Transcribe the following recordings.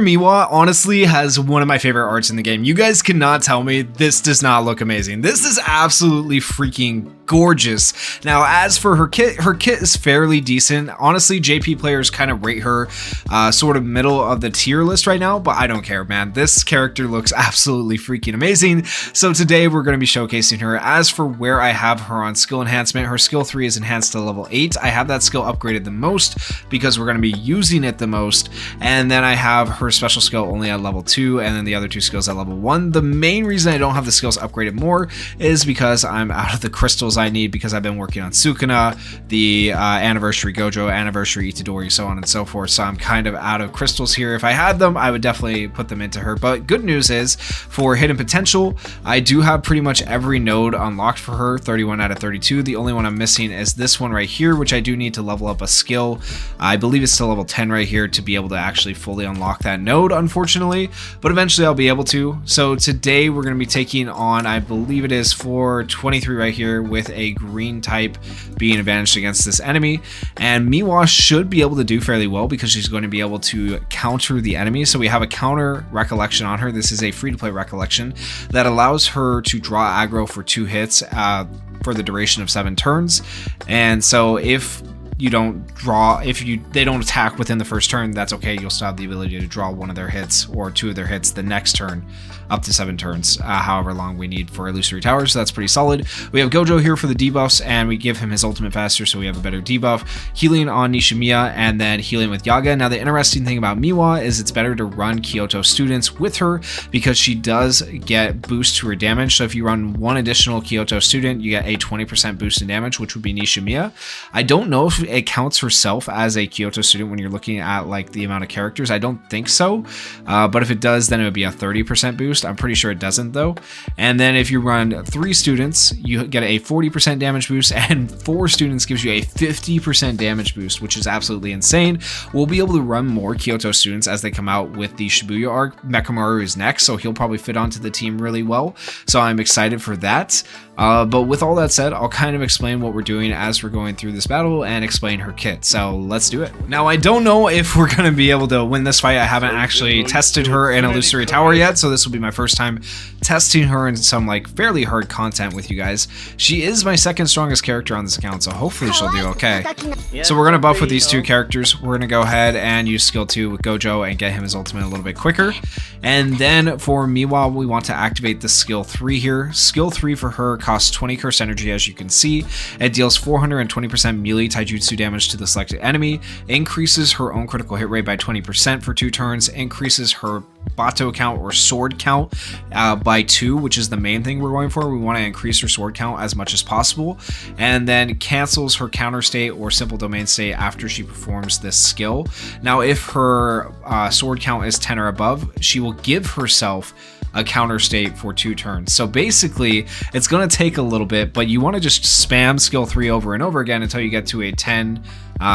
Miwa honestly has one of my favorite arts in the game. You guys cannot tell me this does not look amazing. This is absolutely freaking gorgeous. Now, as for her kit is fairly decent. Honestly, JP players kind of rate her sort of middle of the tier list right now, but I don't care, man. This character looks absolutely freaking amazing. So today we're going to be showcasing her. As for where I have her on skill enhancement, her skill 3 is enhanced to level 8. I have that skill upgraded the most because we're going to be using it the most. And then I have her special skill only at level 2, and then the other 2 skills at level 1. The main reason I don't have the skills upgraded more is because I'm out of the crystals I need, because I've been working on Sukuna, the anniversary Gojo, anniversary Itadori, so on and so forth. So I'm kind of out of crystals here. If I had them, I would definitely put them into her. But good news is, for hidden potential, I do have pretty much every node unlocked for her, 31 out of 32. The only one I'm missing is this one right here, which I do need to level up a skill. I believe it's still level 10 right here to be able to actually fully unlock that node, unfortunately, but eventually I'll be able to. So today we're going to be taking on, I believe it is for 23 right here, with a green type being advantaged against this enemy, and Miwa should be able to do fairly well because she's going to be able to counter the enemy. So we have a counter recollection on her. This is a free-to-play recollection that allows her to draw aggro for 2 hits for the duration of 7 turns. And so if you don't draw, they don't attack within the first turn, that's okay. You'll still have the ability to draw 1 of their hits or 2 of their hits the next turn, up to 7 turns, however long we need for Illusory Tower. So that's pretty solid. We have Gojo here for the debuffs, and we give him his ultimate faster, so we have a better debuff. Healing on Nishimiya, and then healing with Yaga. Now, the interesting thing about Miwa is it's better to run Kyoto students with her because she does get boost to her damage. So if you run 1 additional Kyoto student, you get a 20% boost in damage, which would be Nishimiya. I don't know if it counts herself as a Kyoto student when you're looking at like the amount of characters. I don't think so, but if it does, then it would be a 30% boost. I'm pretty sure it doesn't though. And then if you run 3 students, you get a 40% damage boost, and 4 students gives you a 50% damage boost, which is absolutely insane. We'll be able to run more Kyoto students as they come out with the Shibuya arc. Mechamaru is next, so he'll probably fit onto the team really well. So I'm excited for that. But with all that said, I'll kind of explain what we're doing as we're going through this battle and explain her kit. So let's do it. Now, I don't know if we're going to be able to win this fight. I haven't actually tested her in Illusory Tower yet, so this will be my first time testing her in some like fairly hard content with you guys. She is my 2nd strongest character on this account, so hopefully she'll do okay. So we're going to buff with these 2 characters. We're going to go ahead and use skill 2 with Gojo and get him his ultimate a little bit quicker. And then for Miwa, we want to activate the skill 3 here. Skill 3 for her costs 20 curse energy, as you can see. It deals 420% melee taijutsu damage to the selected enemy, increases her own critical hit rate by 20% for 2 turns, increases her Bato count or sword count by 2, which is the main thing we're going for. We want to increase her sword count as much as possible, and then cancels her counter state or simple domain state after she performs this skill. Now, if her sword count is 10 or above, she will give herself a counter state for 2 turns. So basically, it's going to take a little bit, but you want to just spam skill 3 over and over again until you get to a 10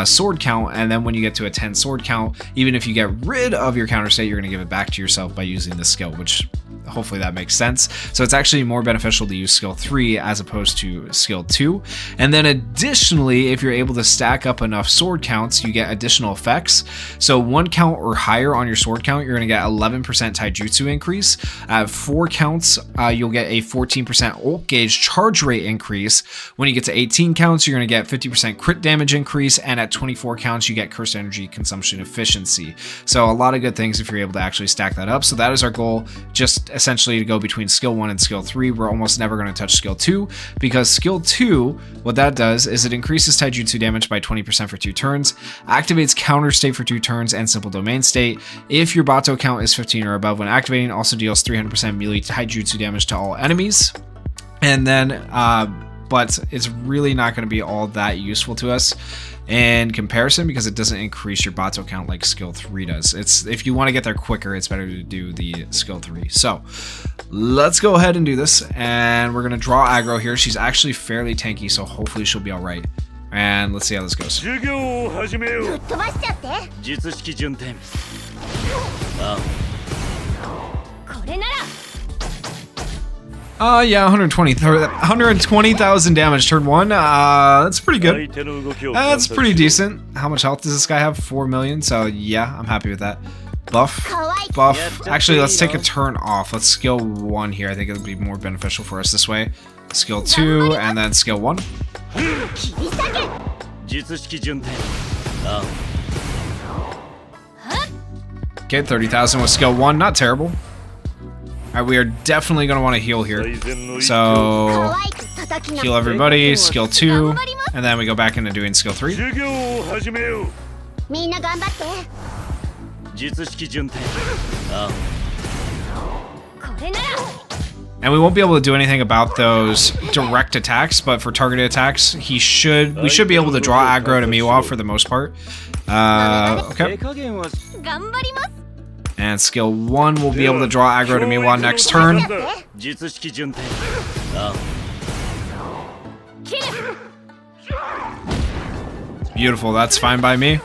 sword count, and then when you get to a 10 sword count, even if you get rid of your counter state, you're going to give it back to yourself by using this skill, which hopefully that makes sense. So it's actually more beneficial to use skill 3 as opposed to skill 2. And then additionally, if you're able to stack up enough sword counts, you get additional effects. So 1 count or higher on your sword count, you're going to get 11% taijutsu increase. At 4 counts, you'll get a 14% ult gauge charge rate increase. When you get to 18 counts, you're going to get 50% crit damage increase, and at 24 counts, you get curse energy consumption efficiency. So a lot of good things if you're able to actually stack that up. So that is our goal, just essentially to go between skill 1 and skill 3. We're almost never going to touch skill 2, because skill 2, what that does is it increases taijutsu damage by 20% for 2 turns, activates counter state for 2 turns, and simple domain state. If your Bato count is 15 or above when activating, also deals 300% melee taijutsu damage to all enemies. And then but it's really not going to be all that useful to us in comparison, because it doesn't increase your Bato count like skill 3 does. It's, if you want to get there quicker, it's better to do the skill 3. So let's go ahead and do this, and we're going to draw aggro here. She's actually fairly tanky, so hopefully she'll be all right. And let's see how this goes. Yeah, 120,000 damage turn 1. That's pretty good. That's pretty decent. How much health does this guy have? 4 million. So yeah, I'm happy with that. buff. Actually, let's take a turn off. Let's skill 1 here. I think it would be more beneficial for us this way. Skill 2 and then skill 1. Okay, 30,000 with skill 1. Not terrible. Alright, we are definitely going to want to heal here. So, heal everybody, skill 2, and then we go back into doing skill 3. And we won't be able to do anything about those direct attacks, but for targeted attacks, we should be able to draw aggro to Miwa for the most part. Okay. And skill 1 will be able to draw aggro to Miwa next turn. Beautiful, that's fine by me.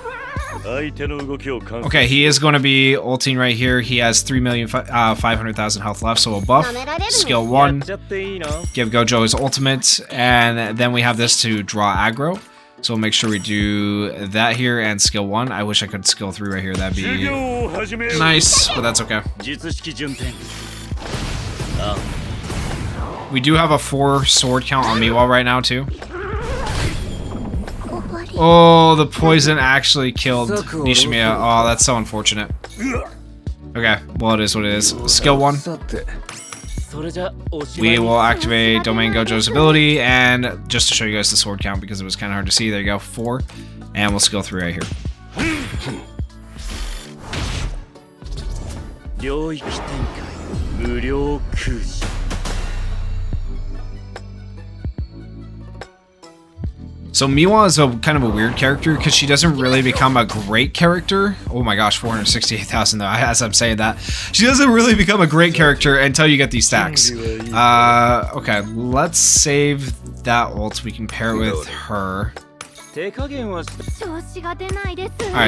Okay, he is going to be ulting right here. He has 3,500,000 health left, so we'll buff. Skill 1, give Gojo his ultimate, and then we have this to draw aggro. So we'll make sure we do that here and skill 1. I wish I could skill 3 right here. That'd be nice, but that's okay. We do have a 4 sword count on Miwa right now too. Oh, the poison actually killed Nishimiya. Oh, that's so unfortunate. Okay, well it is what it is. Skill 1. We will activate Domain Gojo's ability, and just to show you guys the sword count because it was kind of hard to see, there you go, 4. And we'll skill 3 right here. So Miwa is a kind of a weird character because she doesn't really become a great character. Oh my gosh, 468,000 though, as I'm saying that. She doesn't really become a great character until you get these stacks. Okay, let's save that ult. We can pair it with her. Alright,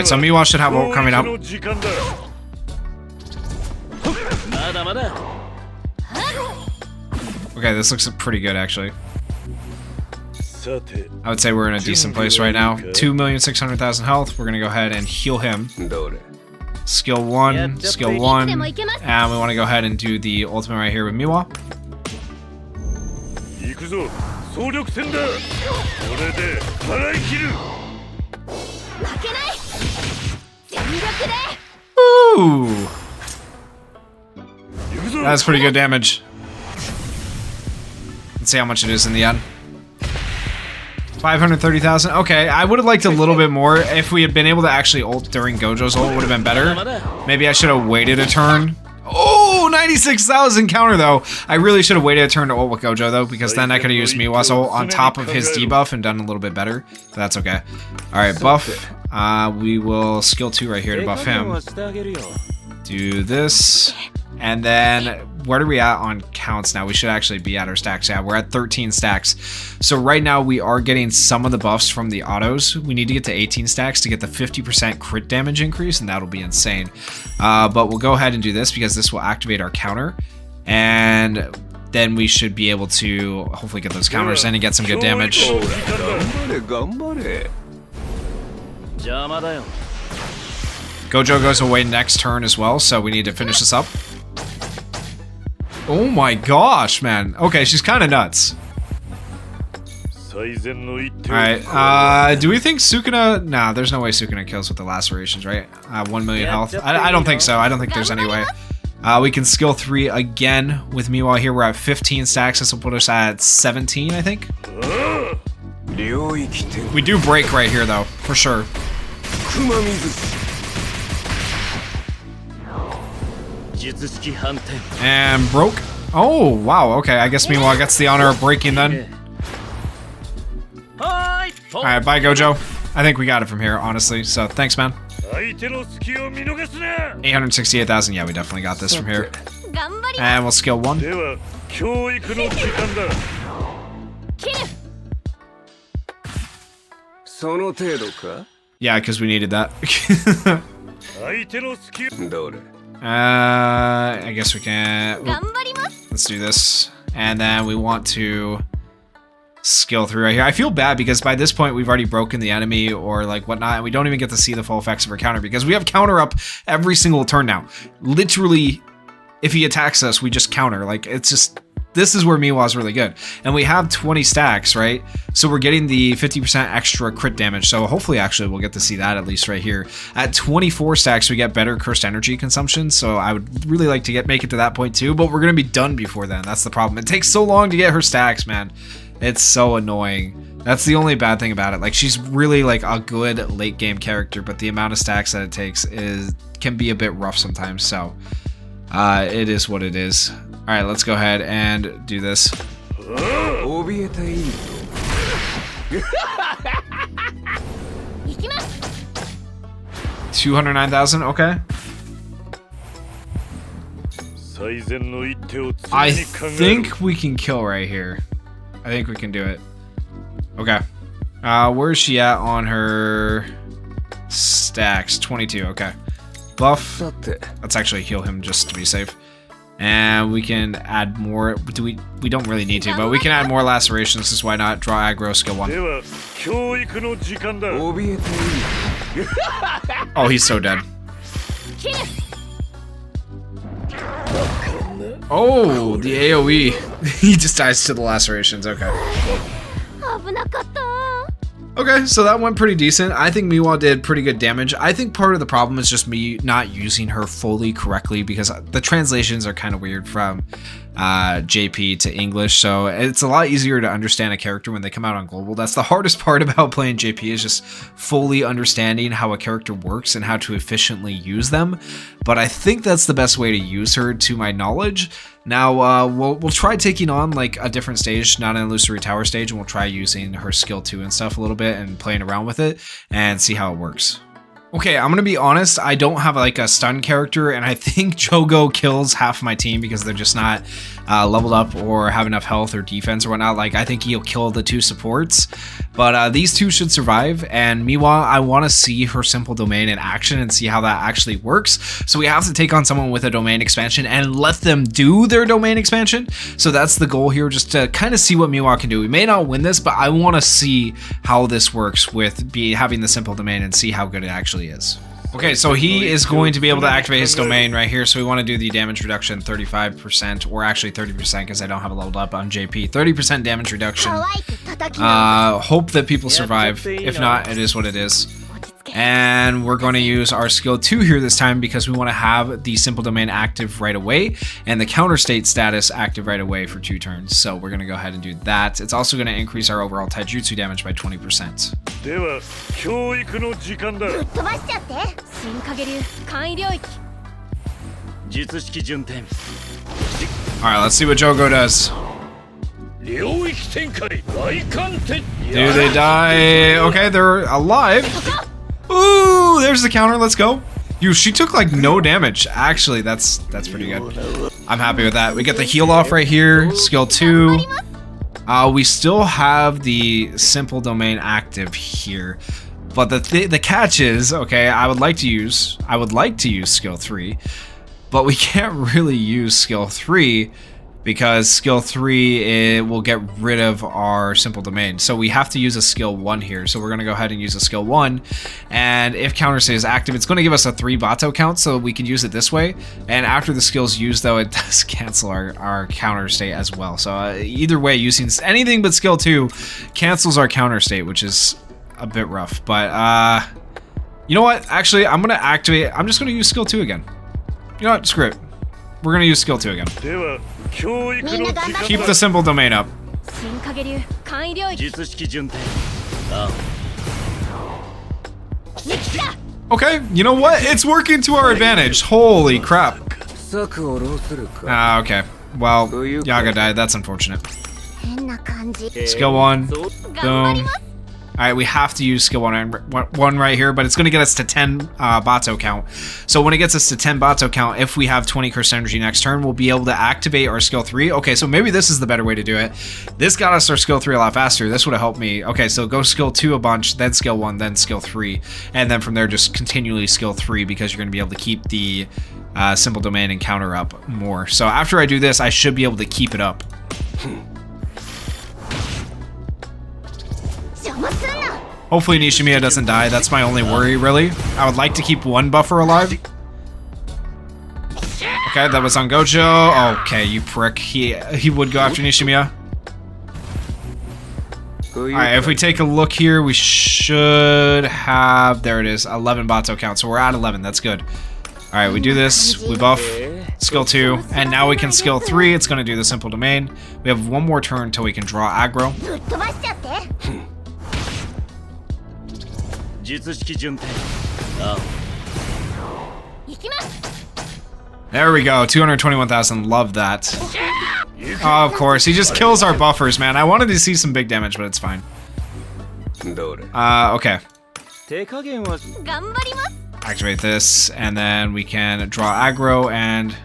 so Miwa should have ult coming up. Okay, this looks pretty good actually. I would say we're in a decent place right now. 2,600,000 health. We're gonna go ahead and heal him. Skill 1, skill 1, and we want to go ahead and do the ultimate right here with Miwa. Ooh, that's pretty good damage. Let's see how much it is in the end. 530,000. Okay, I would have liked a little bit more. If we had been able to actually ult during Gojo's ult, would have been better. Maybe I should have waited a turn. Oh, 96,000 counter though. I really should have waited a turn to ult with Gojo though, because then I could have used Miwa's ult on top of his debuff and done a little bit better. But that's okay. All right, buff. We will skill 2 right here to buff him. Do this. And then, where are we at on counts now? We should actually be at our stacks. Yeah, we're at 13 stacks. So right now, we are getting some of the buffs from the autos. We need to get to 18 stacks to get the 50% crit damage increase, and that'll be insane. But we'll go ahead and do this because this will activate our counter. And then we should be able to hopefully get those counters in and get some good damage. Gojo goes away next turn as well, so we need to finish this up. Oh my gosh, man. Okay, she's kind of nuts. Alright, do we think Sukuna... Nah, there's no way Sukuna kills with the lacerations, right? 1 million health. I don't think so. I don't think there's any way. We can skill 3 again with Miwa here. We're at 15 stacks. This will put us at 17, I think. We do break right here, though, for sure. And broke. Oh, wow. Okay, I guess Miwa gets the honor of breaking then. Alright, bye, Gojo. I think we got it from here, honestly. So, thanks, man. 868,000. Yeah, we definitely got this from here. And we'll skill 1. Yeah, because we needed that. I guess we can... Let's do this. And then we want to skill 3 right here. I feel bad because by this point we've already broken the enemy or like whatnot, and we don't even get to see the full effects of her counter because we have counter up every single turn now. Literally, if he attacks us, we just counter. Like, it's just, this is where Miwa is really good. And we have 20 stacks, right? So we're getting the 50% extra crit damage. So hopefully, actually, we'll get to see that at least right here. At 24 stacks, we get better cursed energy consumption. So I would really like to make it to that point too, but we're going to be done before then. That's the problem. It takes so long to get her stacks, man. It's so annoying. That's the only bad thing about it. Like, she's really like a good late game character, but the amount of stacks that it takes can be a bit rough sometimes. So it is what it is. All right, let's go ahead and do this. 209,000. Okay. I think we can kill right here. I think we can do it. Okay. Where is she at on her stacks? 22. Okay. Buff. Let's actually heal him just to be safe. And we can add more. We don't really need to, but we can add more lacerations. So why not draw aggro skill 1? Oh, he's so dead. Oh, the AoE. He just dies to the lacerations. Okay. Okay, so that went pretty decent. I think Miwa did pretty good damage. I think part of the problem is just me not using her fully correctly because the translations are kind of weird from JP to English, so it's a lot easier to understand a character when they come out on global. That's the hardest part about playing JP, is just fully understanding how a character works and how to efficiently use them. But I think that's the best way to use her, to my knowledge. Now we'll try taking on like a different stage, not an illusory tower stage, and we'll try using her skill 2 and stuff a little bit and playing around with it and see how it works. Okay, I'm gonna be honest, I don't have like a stun character, and I think Jogo kills half my team because they're just not leveled up or have enough health or defense or whatnot. Like, I think he'll kill the 2 supports, but these 2 should survive. And Miwa, I want to see her simple domain in action and see how that actually works. So we have to take on someone with a domain expansion and let them do their domain expansion. So that's the goal here, just to kind of see what Miwa can do. We may not win this, but I want to see how this works with having the simple domain and see how good it actually is. Okay, so he is going to be able to activate his domain right here. So we want to do the damage reduction 35%, or actually 30% because I don't have it leveled up on JP. 30% damage reduction. Hope that people survive. If not, it is what it is. And we're going to use our skill 2 here this time because we want to have the simple domain active right away and the counter state status active right away for 2 turns. So we're going to go ahead and do that. It's also going to increase our overall taijutsu damage by 20%. Alright, let's see what Jogo does. Do they die? Okay, they're alive. Ooh, there's the counter. Let's go. Dude, she took like no damage. Actually, that's pretty good. I'm happy with that. We get the heal off right here. Skill 2. We still have the simple domain active here. But the catch is, okay, I would like to use skill 3, but we can't really use skill 3 because skill 3 it will get rid of our simple domain. So we have to use a skill 1 here. So we're going to go ahead and use a skill 1. And if counter state is active, it's going to give us a 3 Bato count, so we can use it this way. And after the skill's used, though, it does cancel our counter state as well. So either way, using anything but skill 2 cancels our counter state, which is a bit rough. But you know what? Actually, I'm going to activate. I'm just going to use skill 2 again. You know what? Screw it. We're going to use skill 2 again. Keep the simple domain up. Okay, you know what? It's working to our advantage. Holy crap. Okay. Well, Yaga died. That's unfortunate. Skill 1. Boom. Alright, we have to use skill 1 right here, but it's going to get us to 10 Bato count. So when it gets us to 10 Bato count, if we have 20 cursed energy next turn, we'll be able to activate our skill 3. Okay, so maybe this is the better way to do it. This got us our skill 3 a lot faster. This would have helped me. Okay, so go skill 2 a bunch, then skill 1, then skill 3. And then from there, just continually skill 3 because you're going to be able to keep the simple domain and counter up more. So after I do this, I should be able to keep it up. Hopefully Nishimiya doesn't die. That's my only worry, really. I would like to keep one buffer alive. Okay, that was on Gojo. Okay, you prick. He would go after Nishimiya. Alright, if we take a look here, we should have... There it is, 11 Bato count. So we're at 11. That's good. Alright, we do this. We buff. Skill 2. And now we can skill 3. It's going to do the simple domain. We have one more turn until we can draw aggro. There we go, 221,000, love that. Oh, of course, he just kills our buffers, man. I wanted to see some big damage, but it's fine. Okay. Activate this, and then we can draw aggro, and...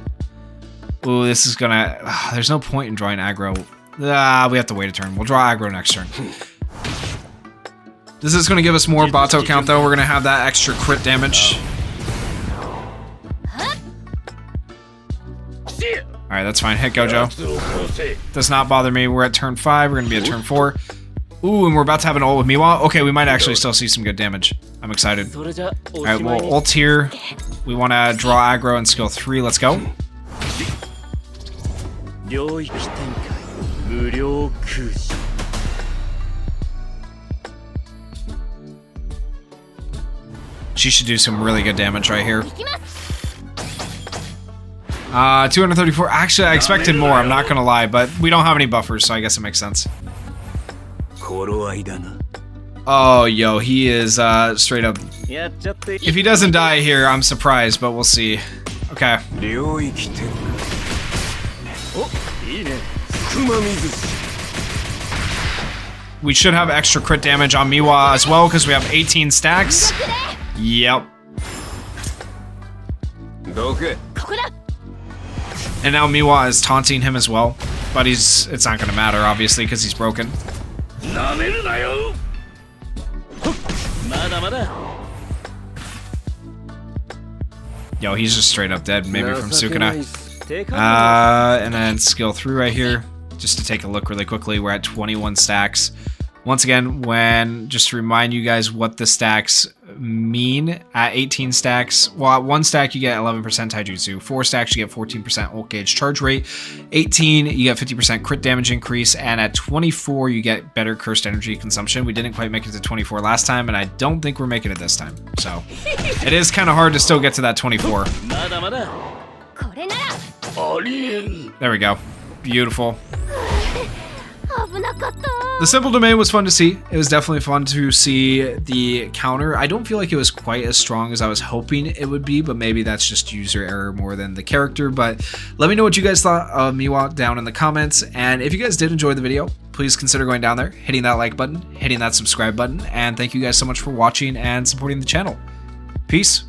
Ooh, this is gonna... there's no point in drawing aggro. We have to wait a turn. We'll draw aggro next turn. This is gonna give us more Bato count, though. We're gonna have that extra crit damage. Alright, that's fine. Hit Gojo. Does not bother me. We're at turn 5. We're going to be at turn 4. Ooh, and we're about to have an ult with Miwa. Okay, we might actually still see some good damage. I'm excited. Alright, we'll ult here. We want to draw aggro and skill 3. Let's go. She should do some really good damage right here. 234. Actually, I expected more, I'm not gonna lie, but we don't have any buffers, so I guess it makes sense. Oh, yo, he is straight up. If he doesn't die here, I'm surprised, but we'll see. Okay. We should have extra crit damage on Miwa as well, because we have 18 stacks. Yep. And now Miwa is taunting him as well, but it's not gonna matter, obviously, because he's broken. Yo, he's just straight up dead, maybe from Sukuna. And then skill 3 right here, just to take a look really quickly. We're at 21 stacks. Once again, just to remind you guys what the stacks mean, at 18 stacks, well, at 1 stack you get 11% taijutsu, 4 stacks you get 14% ult gauge charge rate, 18 you get 50% crit damage increase, and at 24 you get better cursed energy consumption. We didn't quite make it to 24 last time, and I don't think we're making it this time, so it is kind of hard to still get to that 24. There we go. Beautiful. The simple domain was fun to see. It was definitely fun to see the counter. I don't feel like it was quite as strong as I was hoping it would be, but maybe that's just user error more than the character. But let me know what you guys thought of Miwa down in the comments. And if you guys did enjoy the video, please consider going down there, hitting that like button, hitting that subscribe button. And thank you guys so much for watching and supporting the channel. Peace.